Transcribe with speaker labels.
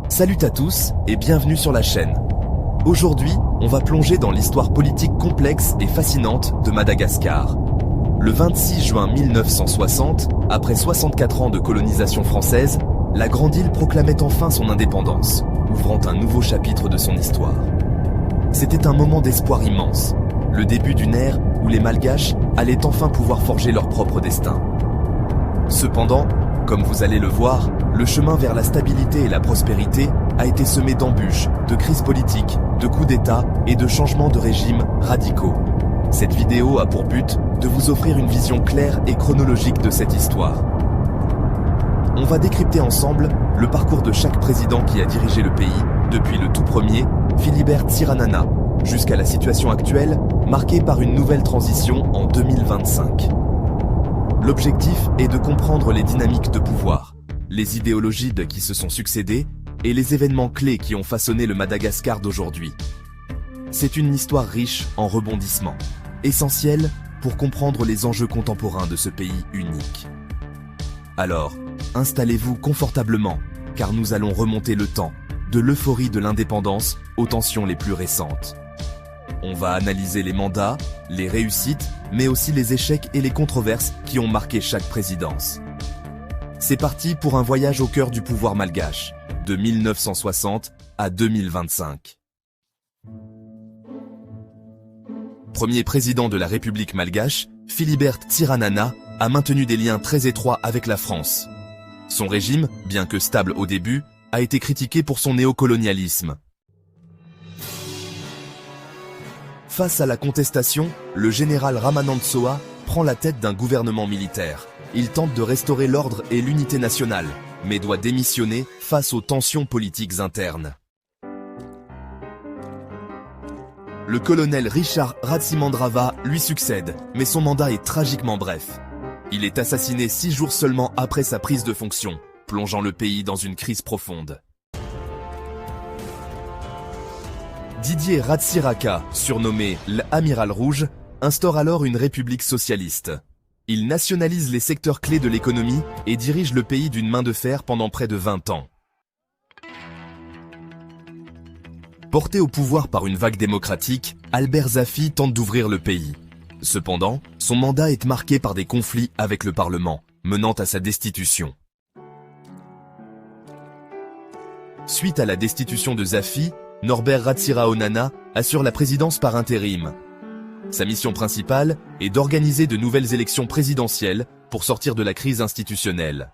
Speaker 1: Salut à tous et bienvenue sur la chaîne. Aujourd'hui, on va plonger dans l'histoire politique complexe et fascinante de Madagascar. Le 26 juin 1960, après 64 ans de colonisation française, la grande île proclamait enfin son indépendance, ouvrant un nouveau chapitre de son histoire. C'était un moment d'espoir immense, le début d'une ère où les Malgaches allaient enfin pouvoir forger leur propre destin. Cependant, comme vous allez le voir, le chemin vers la stabilité et la prospérité a été semé d'embûches, de crises politiques, de coups d'État et de changements de régime radicaux. Cette vidéo a pour but de vous offrir une vision claire et chronologique de cette histoire. On va décrypter ensemble le parcours de chaque président qui a dirigé le pays, depuis le tout premier, Philibert Tsiranana, jusqu'à la situation actuelle, marquée par une nouvelle transition en 2025. L'objectif est de comprendre les dynamiques de pouvoir, les idéologies qui se sont succédées et les événements clés qui ont façonné le Madagascar d'aujourd'hui. C'est une histoire riche en rebondissements, essentielle pour comprendre les enjeux contemporains de ce pays unique. Alors, installez-vous confortablement, car nous allons remonter le temps, de l'euphorie de l'indépendance aux tensions les plus récentes. On va analyser les mandats, les réussites, mais aussi les échecs et les controverses qui ont marqué chaque présidence. C'est parti pour un voyage au cœur du pouvoir malgache, de 1960 à 2025. Premier président de la République malgache, Philibert Tsiranana a maintenu des liens très étroits avec la France. Son régime, bien que stable au début, a été critiqué pour son néocolonialisme. Face à la contestation, le général Ramanantsoa prend la tête d'un gouvernement militaire. Il tente de restaurer l'ordre et l'unité nationale, mais doit démissionner face aux tensions politiques internes. Le colonel Richard Ratsimandrava lui succède, mais son mandat est tragiquement bref. Il est assassiné 6 jours seulement après sa prise de fonction, plongeant le pays dans une crise profonde. Didier Ratsiraka, surnommé l'Amiral Rouge, instaure alors une république socialiste. Il nationalise les secteurs clés de l'économie et dirige le pays d'une main de fer pendant près de 20 ans. Porté au pouvoir par une vague démocratique, Albert Zafi tente d'ouvrir le pays. Cependant, son mandat est marqué par des conflits avec le Parlement, menant à sa destitution. Suite à la destitution de Zafi, Norbert Ratsiraonana assure la présidence par intérim. Sa mission principale est d'organiser de nouvelles élections présidentielles pour sortir de la crise institutionnelle.